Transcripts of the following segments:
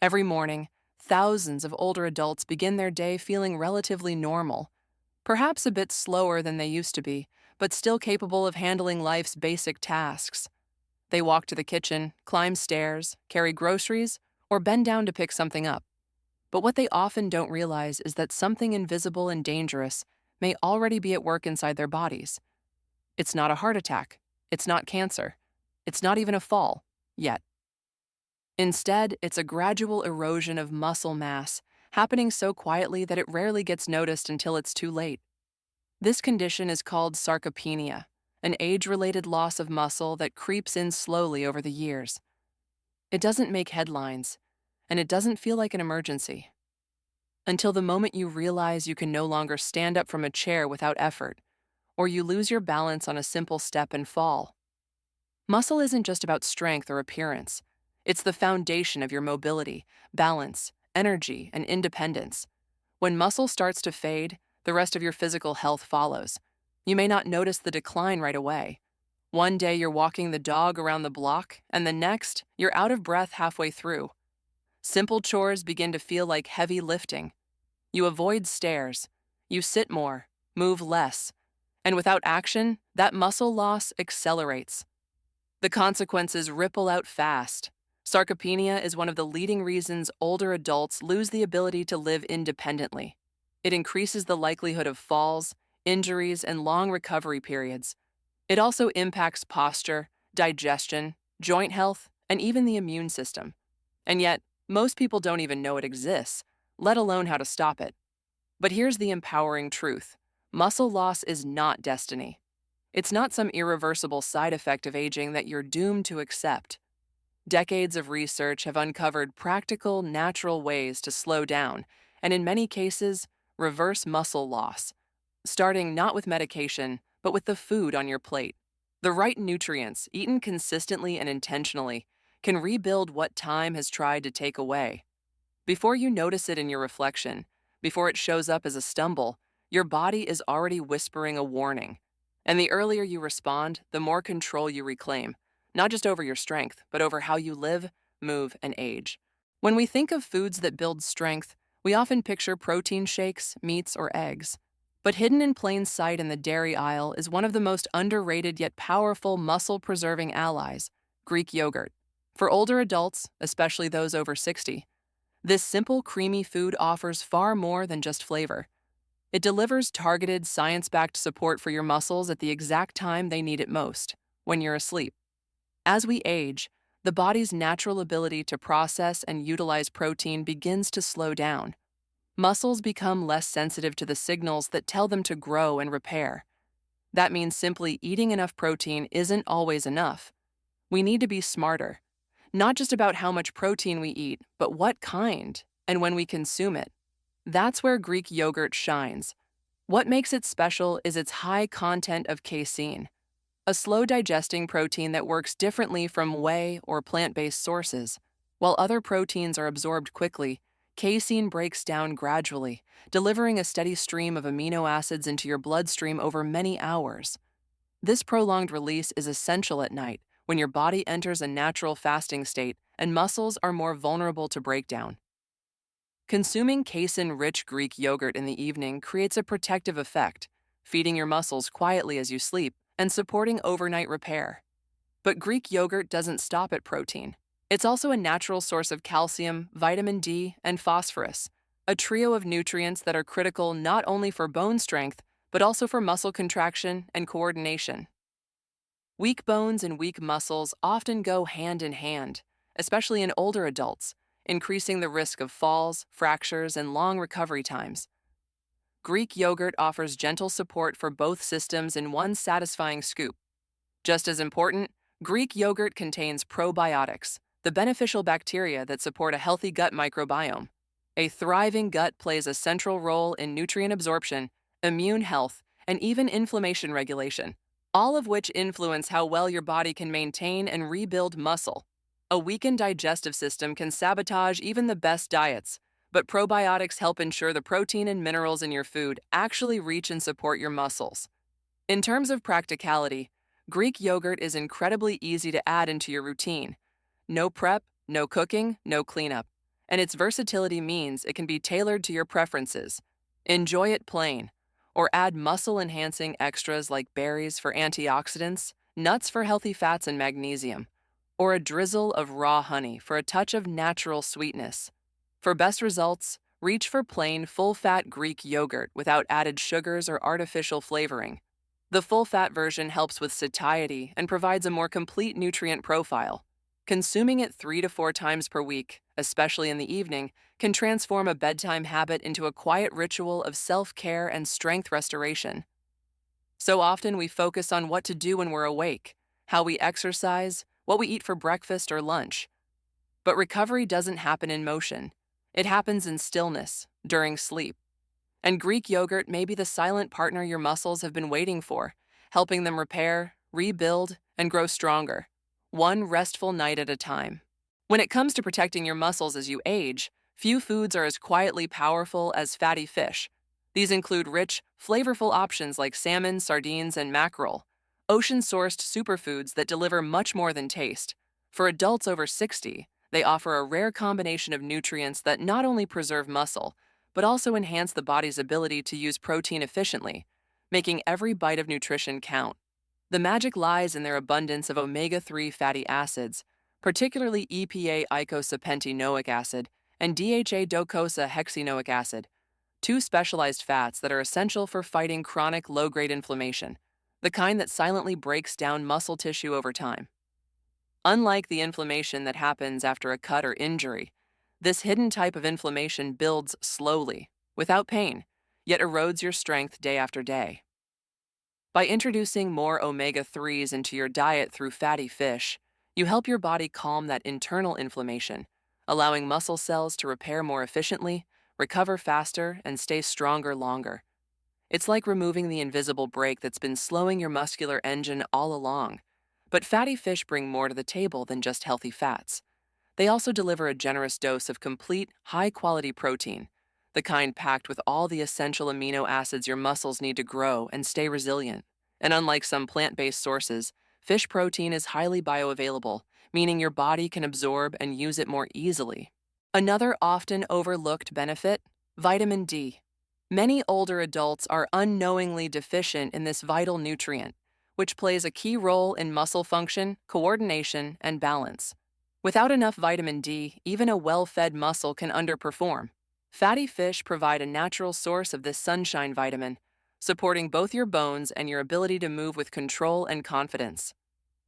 Every morning, thousands of older adults begin their day feeling relatively normal, perhaps a bit slower than they used to be, but still capable of handling life's basic tasks. They walk to the kitchen, climb stairs, carry groceries, or bend down to pick something up. But what they often don't realize is that something invisible and dangerous may already be at work inside their bodies. It's not a heart attack. It's not cancer. It's not even a fall, yet. Instead, it's a gradual erosion of muscle mass, happening so quietly that it rarely gets noticed until it's too late. This condition is called sarcopenia, an age-related loss of muscle that creeps in slowly over the years. It doesn't make headlines, and it doesn't feel like an emergency. Until the moment you realize you can no longer stand up from a chair without effort, or you lose your balance on a simple step and fall. Muscle isn't just about strength or appearance. It's the foundation of your mobility, balance, energy, and independence. When muscle starts to fade, the rest of your physical health follows. You may not notice the decline right away. One day you're walking the dog around the block, and the next, you're out of breath halfway through. Simple chores begin to feel like heavy lifting. You avoid stairs. You sit more, move less. And without action, that muscle loss accelerates. The consequences ripple out fast. Sarcopenia is one of the leading reasons older adults lose the ability to live independently. It increases the likelihood of falls, injuries, and long recovery periods. It also impacts posture, digestion, joint health, and even the immune system. And yet, most people don't even know it exists, let alone how to stop it. But here's the empowering truth. Muscle loss is not destiny. It's not some irreversible side effect of aging that you're doomed to accept. Decades of research have uncovered practical, natural ways to slow down, and in many cases, reverse muscle loss, starting not with medication, but with the food on your plate. The right nutrients, eaten consistently and intentionally, can rebuild what time has tried to take away. Before you notice it in your reflection, before it shows up as a stumble, your body is already whispering a warning. And the earlier you respond, the more control you reclaim, not just over your strength, but over how you live, move, and age. When we think of foods that build strength, we often picture protein shakes, meats, or eggs. But hidden in plain sight in the dairy aisle is one of the most underrated yet powerful muscle-preserving allies, Greek yogurt. For older adults, especially those over 60, this simple, creamy food offers far more than just flavor. It delivers targeted, science-backed support for your muscles at the exact time they need it most, when you're asleep. As we age, the body's natural ability to process and utilize protein begins to slow down. Muscles become less sensitive to the signals that tell them to grow and repair. That means simply eating enough protein isn't always enough. We need to be smarter, not just about how much protein we eat, but what kind and when we consume it. That's where Greek yogurt shines. What makes it special is its high content of casein, a slow-digesting protein that works differently from whey or plant-based sources. While other proteins are absorbed quickly, casein breaks down gradually, delivering a steady stream of amino acids into your bloodstream over many hours. This prolonged release is essential at night, when your body enters a natural fasting state and muscles are more vulnerable to breakdown. Consuming casein-rich Greek yogurt in the evening creates a protective effect, feeding your muscles quietly as you sleep and supporting overnight repair. But Greek yogurt doesn't stop at protein. It's also a natural source of calcium, vitamin D, and phosphorus, a trio of nutrients that are critical not only for bone strength, but also for muscle contraction and coordination. Weak bones and weak muscles often go hand in hand, especially in older adults, increasing the risk of falls, fractures, and long recovery times. Greek yogurt offers gentle support for both systems in one satisfying scoop. Just as important, Greek yogurt contains probiotics, the beneficial bacteria that support a healthy gut microbiome. A thriving gut plays a central role in nutrient absorption, immune health, and even inflammation regulation, all of which influence how well your body can maintain and rebuild muscle. A weakened digestive system can sabotage even the best diets, but probiotics help ensure the protein and minerals in your food actually reach and support your muscles. In terms of practicality, Greek yogurt is incredibly easy to add into your routine. No prep, no cooking, no cleanup. and its versatility means it can be tailored to your preferences. Enjoy it plain, or add muscle-enhancing extras like berries for antioxidants, nuts for healthy fats and magnesium, or a drizzle of raw honey for a touch of natural sweetness. For best results, reach for plain, full-fat Greek yogurt without added sugars or artificial flavoring. The full-fat version helps with satiety and provides a more complete nutrient profile. Consuming it 3 to 4 times per week, especially in the evening, can transform a bedtime habit into a quiet ritual of self-care and strength restoration. So often we focus on what to do when we're awake, how we exercise, what we eat for breakfast or lunch. But recovery doesn't happen in motion. It happens in stillness, during sleep. And Greek yogurt may be the silent partner your muscles have been waiting for, helping them repair, rebuild, and grow stronger, one restful night at a time. When it comes to protecting your muscles as you age, few foods are as quietly powerful as fatty fish. These include rich, flavorful options like salmon, sardines, and mackerel, ocean-sourced superfoods that deliver much more than taste. For adults over 60, they offer a rare combination of nutrients that not only preserve muscle, but also enhance the body's ability to use protein efficiently, making every bite of nutrition count. The magic lies in their abundance of omega-3 fatty acids, particularly EPA eicosapentaenoic acid and DHA docosahexaenoic hexanoic acid, two specialized fats that are essential for fighting chronic low-grade inflammation, the kind that silently breaks down muscle tissue over time. Unlike the inflammation that happens after a cut or injury, this hidden type of inflammation builds slowly, without pain, yet erodes your strength day after day. By introducing more omega-3s into your diet through fatty fish, you help your body calm that internal inflammation, allowing muscle cells to repair more efficiently, recover faster, and stay stronger longer. It's like removing the invisible brake that's been slowing your muscular engine all along. But fatty fish bring more to the table than just healthy fats. They also deliver a generous dose of complete, high-quality protein, the kind packed with all the essential amino acids your muscles need to grow and stay resilient. And unlike some plant-based sources, fish protein is highly bioavailable, meaning your body can absorb and use it more easily. Another often overlooked benefit: vitamin D. Many older adults are unknowingly deficient in this vital nutrient, which plays a key role in muscle function, coordination, and balance. Without enough vitamin D, even a well-fed muscle can underperform. Fatty fish provide a natural source of this sunshine vitamin, supporting both your bones and your ability to move with control and confidence.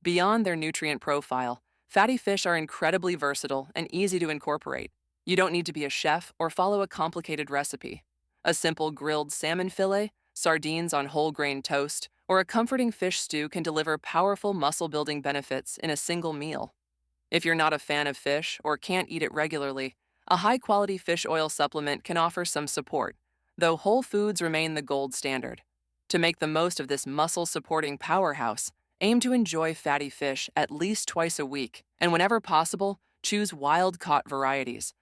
Beyond their nutrient profile, fatty fish are incredibly versatile and easy to incorporate. You don't need to be a chef or follow a complicated recipe. A simple grilled salmon fillet, sardines on whole grain toast, or a comforting fish stew can deliver powerful muscle-building benefits in a single meal. If you're not a fan of fish or can't eat it regularly, a high-quality fish oil supplement can offer some support, though whole foods remain the gold standard. To make the most of this muscle-supporting powerhouse, aim to enjoy fatty fish at least twice a week, and whenever possible, choose wild-caught varieties.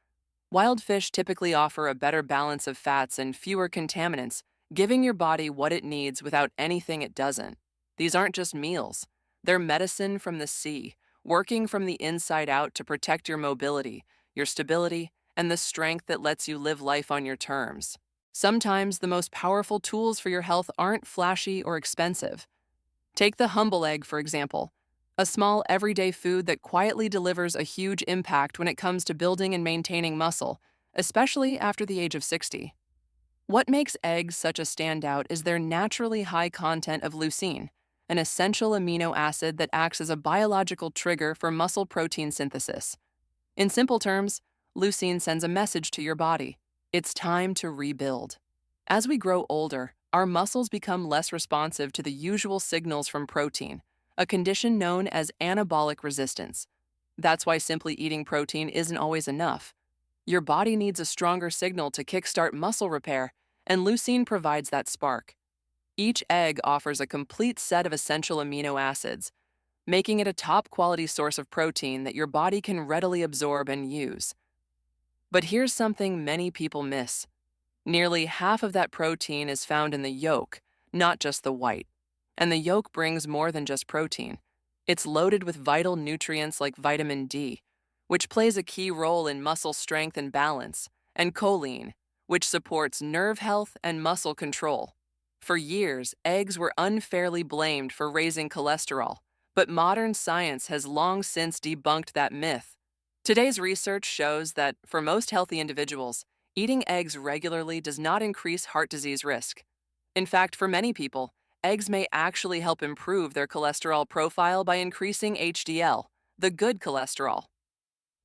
Wild fish typically offer a better balance of fats and fewer contaminants, giving your body what it needs without anything it doesn't. These aren't just meals. They're medicine from the sea, working from the inside out to protect your mobility, your stability, and the strength that lets you live life on your terms. Sometimes the most powerful tools for your health aren't flashy or expensive. Take the humble egg, for example, a small everyday food that quietly delivers a huge impact when it comes to building and maintaining muscle, especially after the age of 60. What makes eggs such a standout is their naturally high content of leucine, an essential amino acid that acts as a biological trigger for muscle protein synthesis. In simple terms, leucine sends a message to your body: it's time to rebuild. As we grow older, our muscles become less responsive to the usual signals from protein, a condition known as anabolic resistance. That's why simply eating protein isn't always enough. Your body needs a stronger signal to kickstart muscle repair, and leucine provides that spark. Each egg offers a complete set of essential amino acids, making it a top-quality source of protein that your body can readily absorb and use. But here's something many people miss. Nearly half of that protein is found in the yolk, not just the white. And the yolk brings more than just protein. It's loaded with vital nutrients like vitamin D, which plays a key role in muscle strength and balance, and choline, which supports nerve health and muscle control. For years, eggs were unfairly blamed for raising cholesterol, but modern science has long since debunked that myth. Today's research shows that, for most healthy individuals, eating eggs regularly does not increase heart disease risk. In fact, for many people, eggs may actually help improve their cholesterol profile by increasing HDL, the good cholesterol.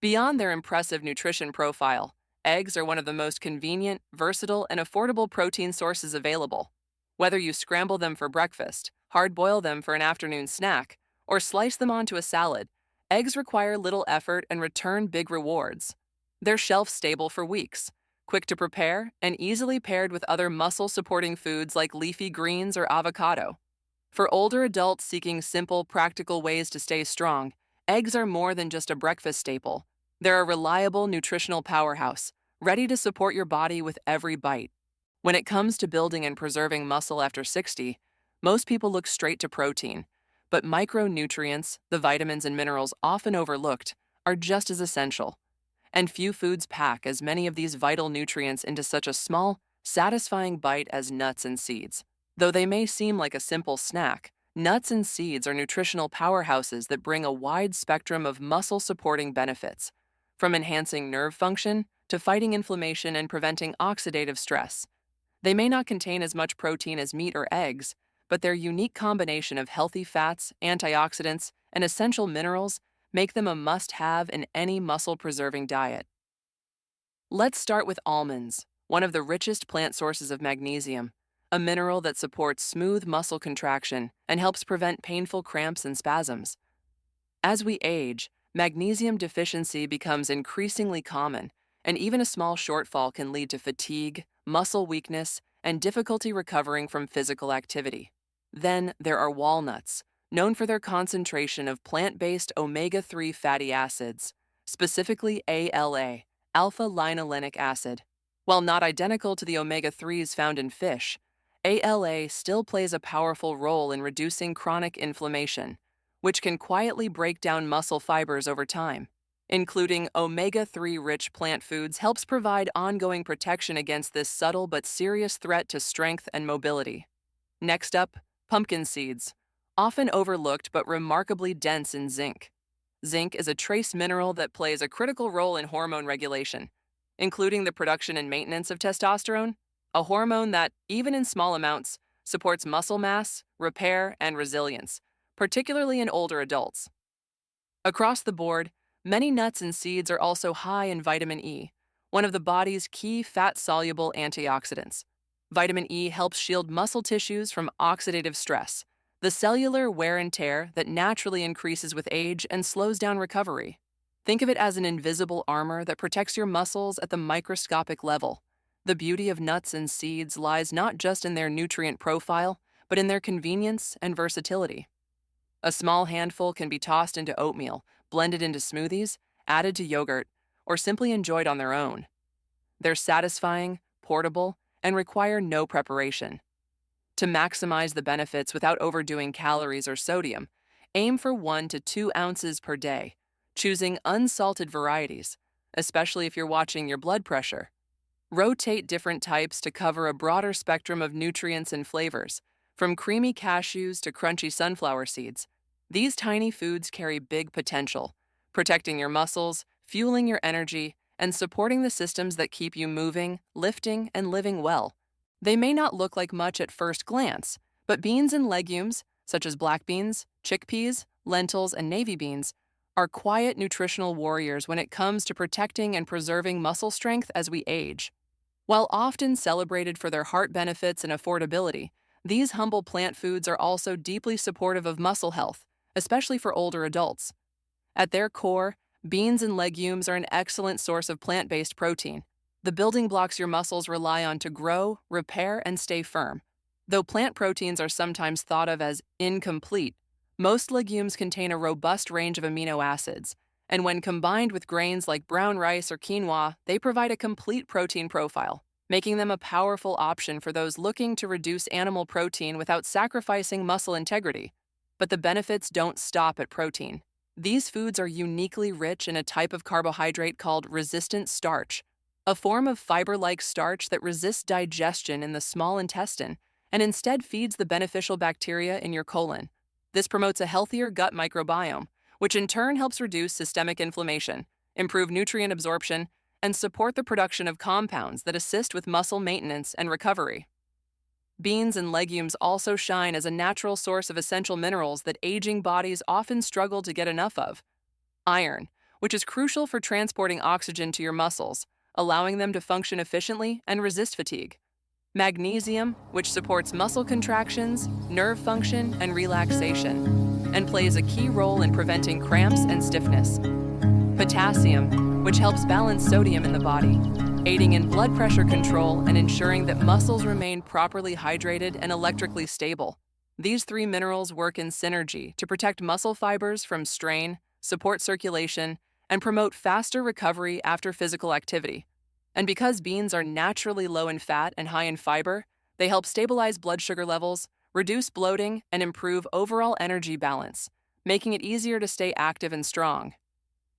Beyond their impressive nutrition profile, eggs are one of the most convenient, versatile, and affordable protein sources available. Whether you scramble them for breakfast, hard boil them for an afternoon snack, or slice them onto a salad, eggs require little effort and return big rewards. They're shelf stable for weeks, quick to prepare, and easily paired with other muscle supporting foods like leafy greens or avocado. For older adults seeking simple, practical ways to stay strong, eggs are more than just a breakfast staple. They're a reliable nutritional powerhouse, ready to support your body with every bite. When it comes to building and preserving muscle after 60, most people look straight to protein. But micronutrients, the vitamins and minerals often overlooked, are just as essential. And few foods pack as many of these vital nutrients into such a small, satisfying bite as nuts and seeds. Though they may seem like a simple snack, nuts and seeds are nutritional powerhouses that bring a wide spectrum of muscle-supporting benefits, from enhancing nerve function to fighting inflammation and preventing oxidative stress. They may not contain as much protein as meat or eggs, but their unique combination of healthy fats, antioxidants, and essential minerals make them a must-have in any muscle-preserving diet. Let's start with almonds, one of the richest plant sources of magnesium, a mineral that supports smooth muscle contraction and helps prevent painful cramps and spasms. As we age, magnesium deficiency becomes increasingly common, and even a small shortfall can lead to fatigue, muscle weakness, and difficulty recovering from physical activity. Then there are walnuts, known for their concentration of plant-based omega-3 fatty acids, specifically ALA, alpha-linolenic acid. While not identical to the omega-3s found in fish, ALA still plays a powerful role in reducing chronic inflammation, which can quietly break down muscle fibers over time. Including omega-3 rich plant foods helps provide ongoing protection against this subtle but serious threat to strength and mobility. Next up, pumpkin seeds, often overlooked but remarkably dense in zinc. Zinc is a trace mineral that plays a critical role in hormone regulation, including the production and maintenance of testosterone, a hormone that, even in small amounts, supports muscle mass, repair, and resilience, particularly in older adults. Across the board, many nuts and seeds are also high in vitamin E, one of the body's key fat-soluble antioxidants. Vitamin E helps shield muscle tissues from oxidative stress, the cellular wear and tear that naturally increases with age and slows down recovery. Think of it as an invisible armor that protects your muscles at the microscopic level. The beauty of nuts and seeds lies not just in their nutrient profile, but in their convenience and versatility. A small handful can be tossed into oatmeal, blended into smoothies, added to yogurt, or simply enjoyed on their own. They're satisfying, portable, and require no preparation. To maximize the benefits without overdoing calories or sodium, aim for 1 to 2 ounces per day, choosing unsalted varieties, especially if you're watching your blood pressure. Rotate different types to cover a broader spectrum of nutrients and flavors, from creamy cashews to crunchy sunflower seeds. These tiny foods carry big potential, protecting your muscles, fueling your energy, and supporting the systems that keep you moving, lifting, and living well. They may not look like much at first glance, but beans and legumes, such as black beans, chickpeas, lentils, and navy beans, are quiet nutritional warriors when it comes to protecting and preserving muscle strength as we age. While often celebrated for their heart benefits and affordability, these humble plant foods are also deeply supportive of muscle health, especially for older adults. At their core, beans and legumes are an excellent source of plant-based protein, the building blocks your muscles rely on to grow, repair, and stay firm. Though plant proteins are sometimes thought of as incomplete, most legumes contain a robust range of amino acids, and when combined with grains like brown rice or quinoa, they provide a complete protein profile, making them a powerful option for those looking to reduce animal protein without sacrificing muscle integrity. But the benefits don't stop at protein. These foods are uniquely rich in a type of carbohydrate called resistant starch, a form of fiber-like starch that resists digestion in the small intestine and instead feeds the beneficial bacteria in your colon. This promotes a healthier gut microbiome, which in turn helps reduce systemic inflammation, improve nutrient absorption, and support the production of compounds that assist with muscle maintenance and recovery. Beans and legumes also shine as a natural source of essential minerals that aging bodies often struggle to get enough of. Iron, which is crucial for transporting oxygen to your muscles, allowing them to function efficiently and resist fatigue. Magnesium, which supports muscle contractions, nerve function, and relaxation, and plays a key role in preventing cramps and stiffness. Potassium, which helps balance sodium in the body, aiding in blood pressure control and ensuring that muscles remain properly hydrated and electrically stable. These three minerals work in synergy to protect muscle fibers from strain, support circulation, and promote faster recovery after physical activity. And because beans are naturally low in fat and high in fiber, they help stabilize blood sugar levels, reduce bloating, and improve overall energy balance, making it easier to stay active and strong.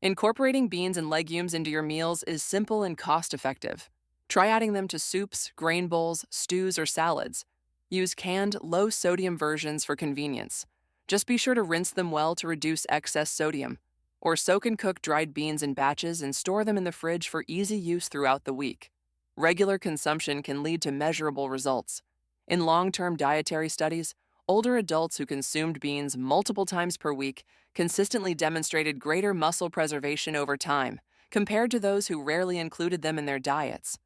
Incorporating beans and legumes into your meals is simple and cost-effective. Try adding them to soups, grain bowls, stews, or salads. Use canned, low-sodium versions for convenience. Just be sure to rinse them well to reduce excess sodium. Or soak and cook dried beans in batches and store them in the fridge for easy use throughout the week. Regular consumption can lead to measurable results. In long-term dietary studies, older adults who consumed beans multiple times per week consistently demonstrated greater muscle preservation over time, compared to those who rarely included them in their diets.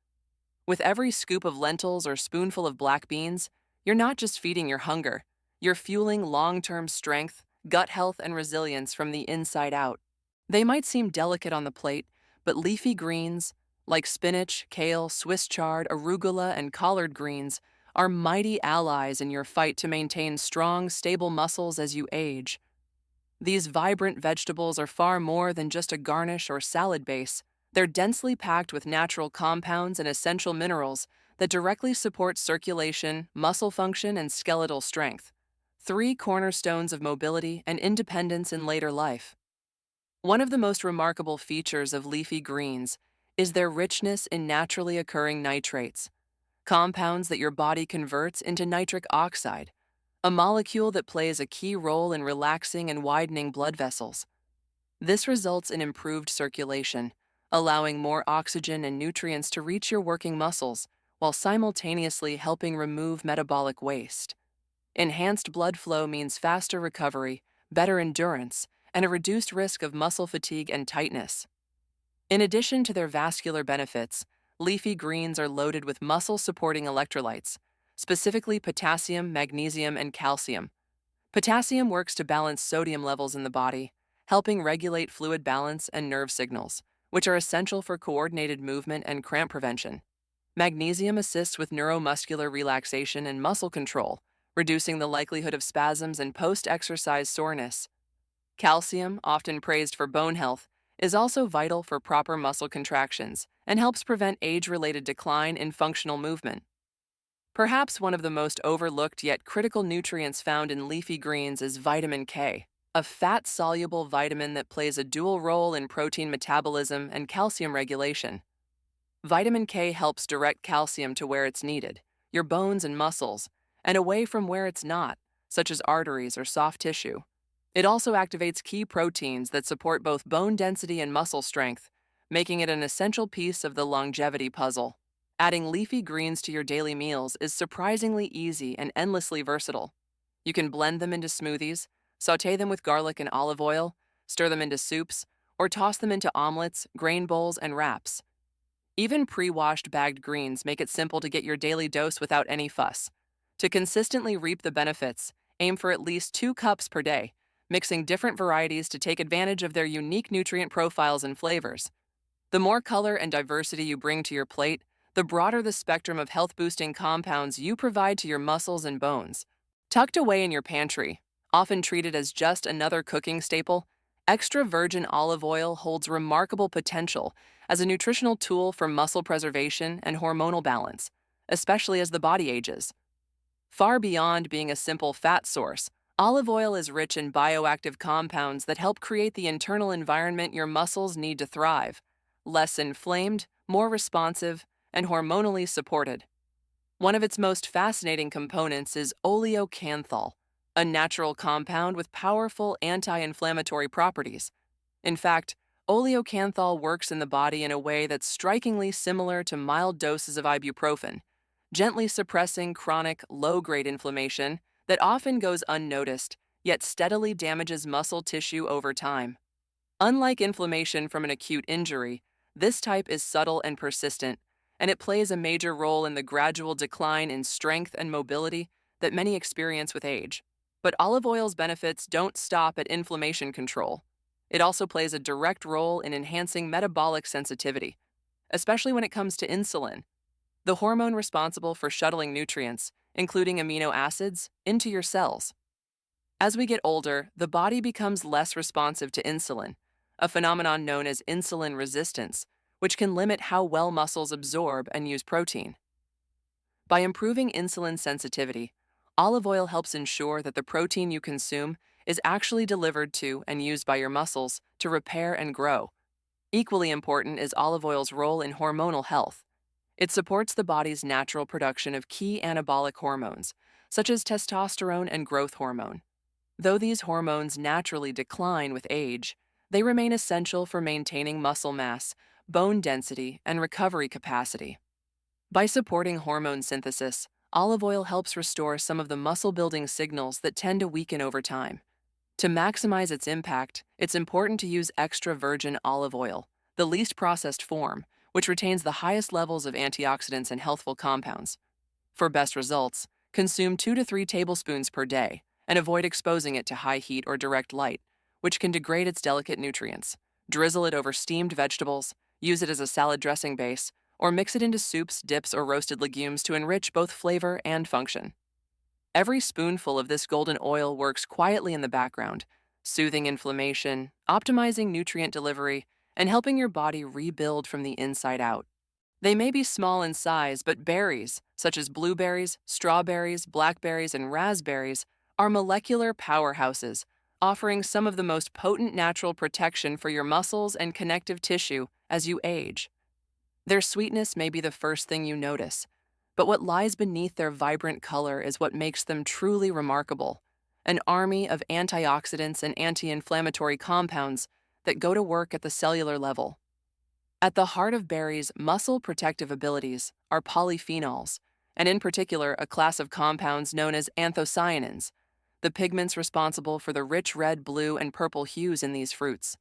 With every scoop of lentils or spoonful of black beans, you're not just feeding your hunger, you're fueling long-term strength, gut health, and resilience from the inside out. They might seem delicate on the plate, but leafy greens, like spinach, kale, Swiss chard, arugula, and collard greens, are mighty allies in your fight to maintain strong, stable muscles as you age. These vibrant vegetables are far more than just a garnish or salad base. They're densely packed with natural compounds and essential minerals that directly support circulation, muscle function, and skeletal strength, three cornerstones of mobility and independence in later life. One of the most remarkable features of leafy greens is their richness in naturally occurring nitrates, compounds that your body converts into nitric oxide, a molecule that plays a key role in relaxing and widening blood vessels. This results in improved circulation, allowing more oxygen and nutrients to reach your working muscles while simultaneously helping remove metabolic waste. Enhanced blood flow means faster recovery, better endurance, and a reduced risk of muscle fatigue and tightness. In addition to their vascular benefits, leafy greens are loaded with muscle-supporting electrolytes, specifically potassium, magnesium, and calcium. Potassium works to balance sodium levels in the body, helping regulate fluid balance and nerve signals, which are essential for coordinated movement and cramp prevention. Magnesium assists with neuromuscular relaxation and muscle control, reducing the likelihood of spasms and post-exercise soreness. Calcium, often praised for bone health, is also vital for proper muscle contractions and helps prevent age-related decline in functional movement. Perhaps one of the most overlooked yet critical nutrients found in leafy greens is vitamin K, a fat-soluble vitamin that plays a dual role in protein metabolism and calcium regulation. Vitamin K helps direct calcium to where it's needed, your bones and muscles, and away from where it's not, such as arteries or soft tissue. It also activates key proteins that support both bone density and muscle strength, making it an essential piece of the longevity puzzle. Adding leafy greens to your daily meals is surprisingly easy and endlessly versatile. You can blend them into smoothies, sauté them with garlic and olive oil, stir them into soups, or toss them into omelets, grain bowls, and wraps. Even pre-washed bagged greens make it simple to get your daily dose without any fuss. To consistently reap the benefits, aim for at least 2 cups per day, mixing different varieties to take advantage of their unique nutrient profiles and flavors. The more color and diversity you bring to your plate, the broader the spectrum of health-boosting compounds you provide to your muscles and bones. Tucked away in your pantry, often treated as just another cooking staple, extra virgin olive oil holds remarkable potential as a nutritional tool for muscle preservation and hormonal balance, especially as the body ages. Far beyond being a simple fat source, Olive oil is rich in bioactive compounds that help create the internal environment your muscles need to thrive, less inflamed, more responsive, and hormonally supported. One of its most fascinating components is oleocanthal, a natural compound with powerful anti-inflammatory properties. In fact, oleocanthal works in the body in a way that's strikingly similar to mild doses of ibuprofen, gently suppressing chronic, low-grade inflammation that often goes unnoticed, yet steadily damages muscle tissue over time. Unlike inflammation from an acute injury, this type is subtle and persistent, and it plays a major role in the gradual decline in strength and mobility that many experience with age. But olive oil's benefits don't stop at inflammation control. It also plays a direct role in enhancing metabolic sensitivity, especially when it comes to insulin, the hormone responsible for shuttling nutrients, including amino acids, into your cells. As we get older, the body becomes less responsive to insulin, a phenomenon known as insulin resistance, which can limit how well muscles absorb and use protein. By improving insulin sensitivity, olive oil helps ensure that the protein you consume is actually delivered to and used by your muscles to repair and grow. Equally important is olive oil's role in hormonal health. It supports the body's natural production of key anabolic hormones, such as testosterone and growth hormone. Though these hormones naturally decline with age, they remain essential for maintaining muscle mass, bone density, and recovery capacity. By supporting hormone synthesis, olive oil helps restore some of the muscle-building signals that tend to weaken over time. To maximize its impact, it's important to use extra virgin olive oil, the least processed form, which retains the highest levels of antioxidants and healthful compounds. For best results, consume 2 to 3 tablespoons per day and avoid exposing it to high heat or direct light, which can degrade its delicate nutrients. Drizzle it over steamed vegetables, use it as a salad dressing base, or mix it into soups, dips, or roasted legumes to enrich both flavor and function. Every spoonful of this golden oil works quietly in the background, soothing inflammation, optimizing nutrient delivery, and helping your body rebuild from the inside out. They may be small in size, but berries, such as blueberries, strawberries, blackberries, and raspberries, are molecular powerhouses, offering some of the most potent natural protection for your muscles and connective tissue as you age. Their sweetness may be the first thing you notice, but what lies beneath their vibrant color is what makes them truly remarkable, an army of antioxidants and anti-inflammatory compounds that go to work at the cellular level. At the heart of berries' muscle protective abilities are polyphenols, and in particular a class of compounds known as anthocyanins, the pigments responsible for the rich red, blue, and purple hues in these fruits.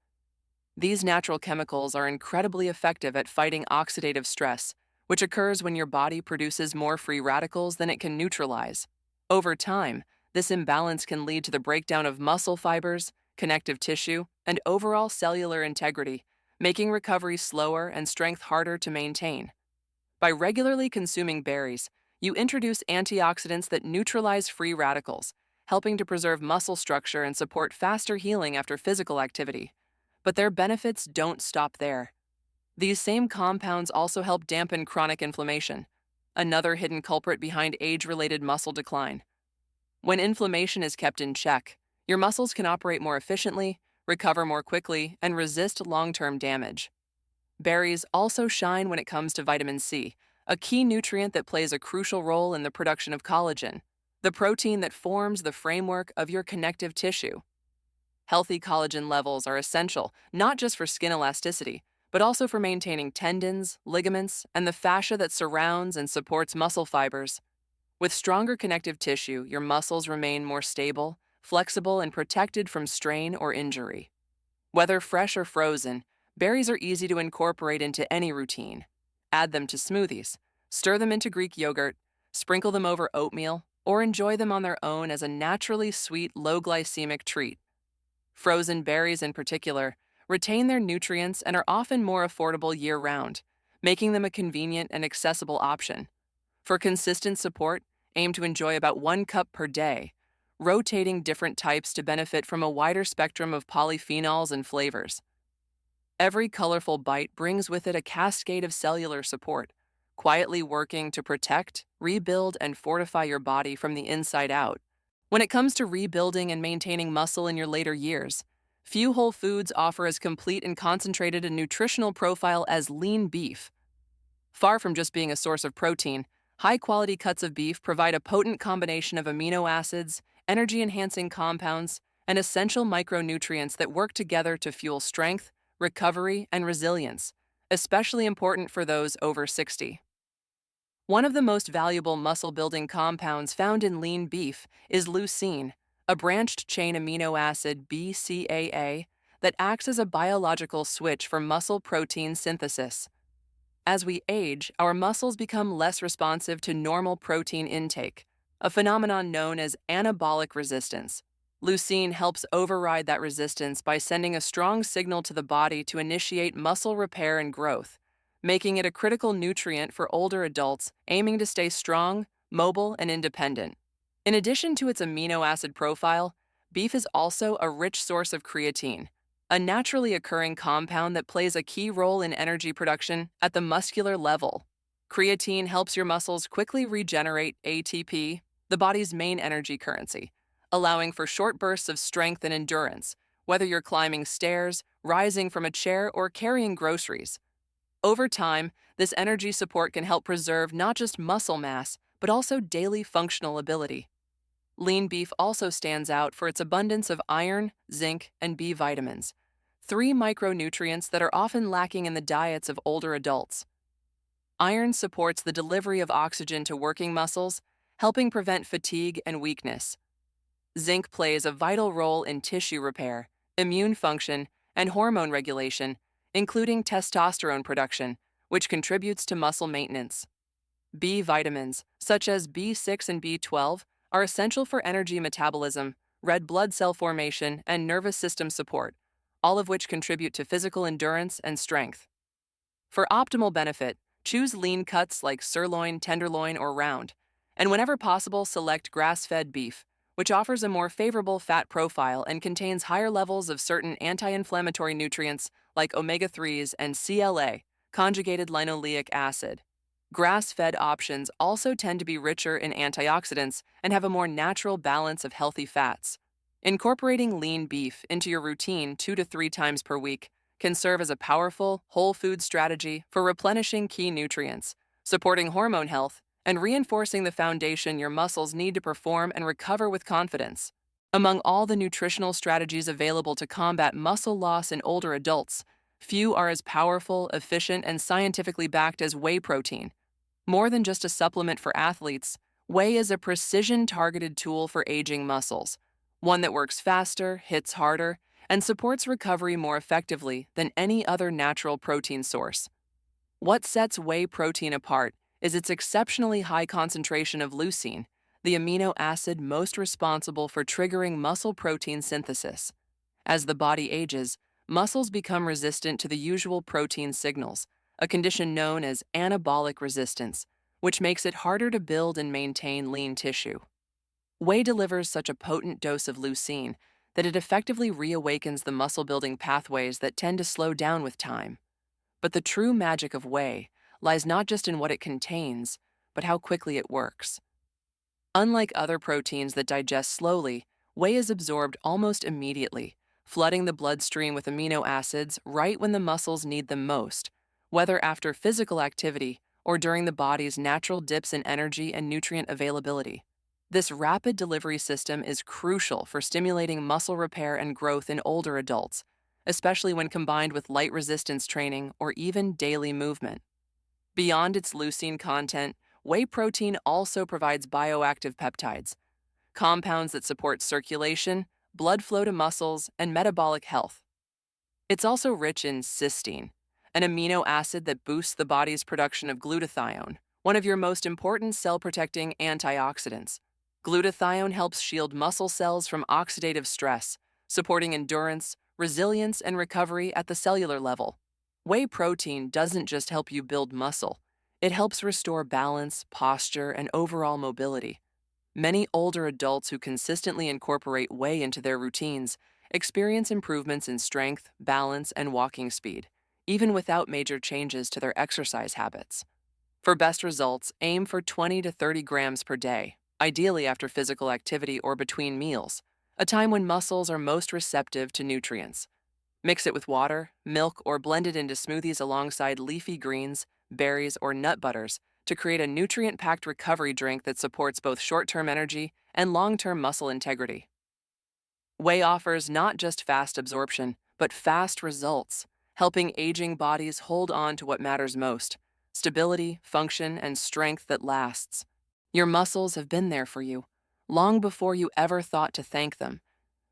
These natural chemicals are incredibly effective at fighting oxidative stress, which occurs when your body produces more free radicals than it can neutralize. Over time, this imbalance can lead to the breakdown of muscle fibers, connective tissue, and overall cellular integrity, making recovery slower and strength harder to maintain. By regularly consuming berries, you introduce antioxidants that neutralize free radicals, helping to preserve muscle structure and support faster healing after physical activity. But their benefits don't stop there. These same compounds also help dampen chronic inflammation, another hidden culprit behind age-related muscle decline. When inflammation is kept in check, your muscles can operate more efficiently, recover more quickly, and resist long-term damage. Berries also shine when it comes to vitamin C, a key nutrient that plays a crucial role in the production of collagen, the protein that forms the framework of your connective tissue. Healthy collagen levels are essential not just for skin elasticity, but also for maintaining tendons, ligaments, and the fascia that surrounds and supports muscle fibers. With stronger connective tissue, your muscles remain more stable, flexible, and protected from strain or injury. Whether fresh or frozen, berries are easy to incorporate into any routine. Add them to smoothies, stir them into Greek yogurt, sprinkle them over oatmeal, or enjoy them on their own as a naturally sweet, low-glycemic treat. Frozen berries in particular retain their nutrients and are often more affordable year-round, making them a convenient and accessible option. For consistent support, aim to enjoy about 1 cup per day, rotating different types to benefit from a wider spectrum of polyphenols and flavors. Every colorful bite brings with it a cascade of cellular support, quietly working to protect, rebuild, and fortify your body from the inside out. When it comes to rebuilding and maintaining muscle in your later years, few whole foods offer as complete and concentrated a nutritional profile as lean beef. Far from just being a source of protein, high-quality cuts of beef provide a potent combination of amino acids, energy-enhancing compounds, and essential micronutrients that work together to fuel strength, recovery, and resilience, especially important for those over 60. One of the most valuable muscle-building compounds found in lean beef is leucine, a branched-chain amino acid BCAA that acts as a biological switch for muscle protein synthesis. As we age, our muscles become less responsive to normal protein intake, a phenomenon known as anabolic resistance. Leucine helps override that resistance by sending a strong signal to the body to initiate muscle repair and growth, making it a critical nutrient for older adults aiming to stay strong, mobile, and independent. In addition to its amino acid profile, beef is also a rich source of creatine, a naturally occurring compound that plays a key role in energy production at the muscular level. Creatine helps your muscles quickly regenerate ATP, the body's main energy currency, allowing for short bursts of strength and endurance, whether you're climbing stairs, rising from a chair, or carrying groceries. Over time, this energy support can help preserve not just muscle mass, but also daily functional ability. Lean beef also stands out for its abundance of iron, zinc, and B vitamins, three micronutrients that are often lacking in the diets of older adults. Iron supports the delivery of oxygen to working muscles, helping prevent fatigue and weakness. Zinc plays a vital role in tissue repair, immune function, and hormone regulation, including testosterone production, which contributes to muscle maintenance. B vitamins, such as B6 and B12, are essential for energy metabolism, red blood cell formation, and nervous system support, all of which contribute to physical endurance and strength. For optimal benefit, choose lean cuts like sirloin, tenderloin, or round, and whenever possible, select grass-fed beef, which offers a more favorable fat profile and contains higher levels of certain anti-inflammatory nutrients like omega-3s and CLA, conjugated linoleic acid. Grass-fed options also tend to be richer in antioxidants and have a more natural balance of healthy fats. Incorporating lean beef into your routine 2 to 3 times per week can serve as a powerful, whole food strategy for replenishing key nutrients, supporting hormone health, and reinforcing the foundation your muscles need to perform and recover with confidence. Among all the nutritional strategies available to combat muscle loss in older adults, few are as powerful, efficient, and scientifically backed as whey protein. More than just a supplement for athletes, whey is a precision-targeted tool for aging muscles, one that works faster, hits harder, and supports recovery more effectively than any other natural protein source. What sets whey protein apart is its exceptionally high concentration of leucine, the amino acid most responsible for triggering muscle protein synthesis. As the body ages, muscles become resistant to the usual protein signals, a condition known as anabolic resistance, which makes it harder to build and maintain lean tissue. Whey delivers such a potent dose of leucine that it effectively reawakens the muscle-building pathways that tend to slow down with time. But the true magic of whey lies not just in what it contains, but how quickly it works. Unlike other proteins that digest slowly, whey is absorbed almost immediately, flooding the bloodstream with amino acids right when the muscles need them most, whether after physical activity or during the body's natural dips in energy and nutrient availability. This rapid delivery system is crucial for stimulating muscle repair and growth in older adults, especially when combined with light resistance training or even daily movement. Beyond its leucine content, whey protein also provides bioactive peptides, compounds that support circulation, blood flow to muscles, and metabolic health. It's also rich in cysteine, an amino acid that boosts the body's production of glutathione, one of your most important cell-protecting antioxidants. Glutathione helps shield muscle cells from oxidative stress, supporting endurance, resilience, and recovery at the cellular level. Whey protein doesn't just help you build muscle, it helps restore balance, posture, and overall mobility. Many older adults who consistently incorporate whey into their routines experience improvements in strength, balance, and walking speed, even without major changes to their exercise habits. For best results, aim for 20 to 30 grams per day, ideally after physical activity or between meals, a time when muscles are most receptive to nutrients. Mix it with water, milk, or blend it into smoothies alongside leafy greens, berries, or nut butters to create a nutrient packed recovery drink that supports both short term energy and long term muscle integrity. Whey offers not just fast absorption, but fast results, helping aging bodies hold on to what matters most: stability, function, and strength that lasts. Your muscles have been there for you, long before you ever thought to thank them.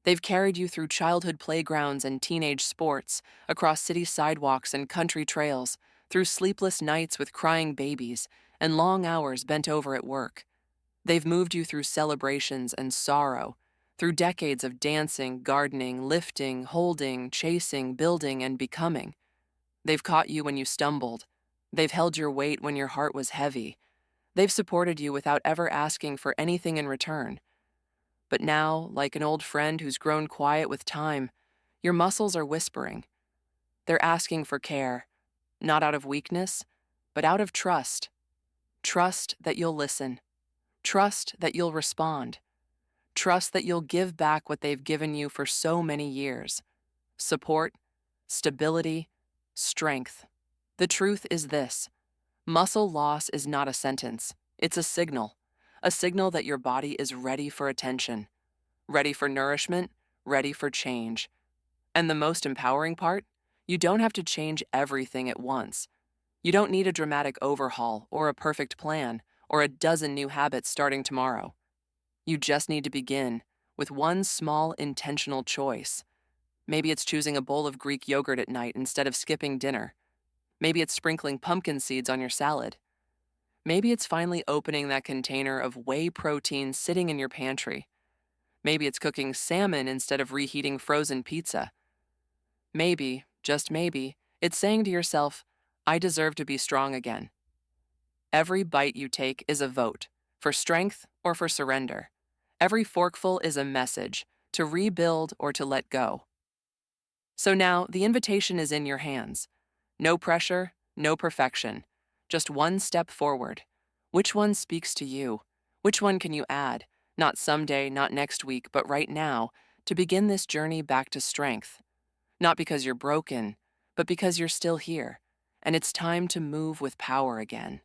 They've carried you through childhood playgrounds and teenage sports, across city sidewalks and country trails, through sleepless nights with crying babies, and long hours bent over at work. They've moved you through celebrations and sorrow, through decades of dancing, gardening, lifting, holding, chasing, building, and becoming. They've caught you when you stumbled. They've held your weight when your heart was heavy. They've supported you without ever asking for anything in return. But now, like an old friend who's grown quiet with time, your muscles are whispering. They're asking for care, not out of weakness, but out of trust. Trust that you'll listen. Trust that you'll respond. Trust that you'll give back what they've given you for so many years: support, stability, strength. The truth is this: muscle loss is not a sentence, it's a signal that your body is ready for attention, ready for nourishment, ready for change. And the most empowering part? You don't have to change everything at once. You don't need a dramatic overhaul or a perfect plan or a dozen new habits starting tomorrow. You just need to begin with one small intentional choice. Maybe it's choosing a bowl of Greek yogurt at night instead of skipping dinner. Maybe it's sprinkling pumpkin seeds on your salad. Maybe it's finally opening that container of whey protein sitting in your pantry. Maybe it's cooking salmon instead of reheating frozen pizza. Maybe, just maybe, it's saying to yourself, I deserve to be strong again. Every bite you take is a vote, for strength or for surrender. Every forkful is a message, to rebuild or to let go. So now, the invitation is in your hands. No pressure, no perfection, just one step forward. Which one speaks to you? Which one can you add, not someday, not next week, but right now, to begin this journey back to strength? Not because you're broken, but because you're still here, and it's time to move with power again.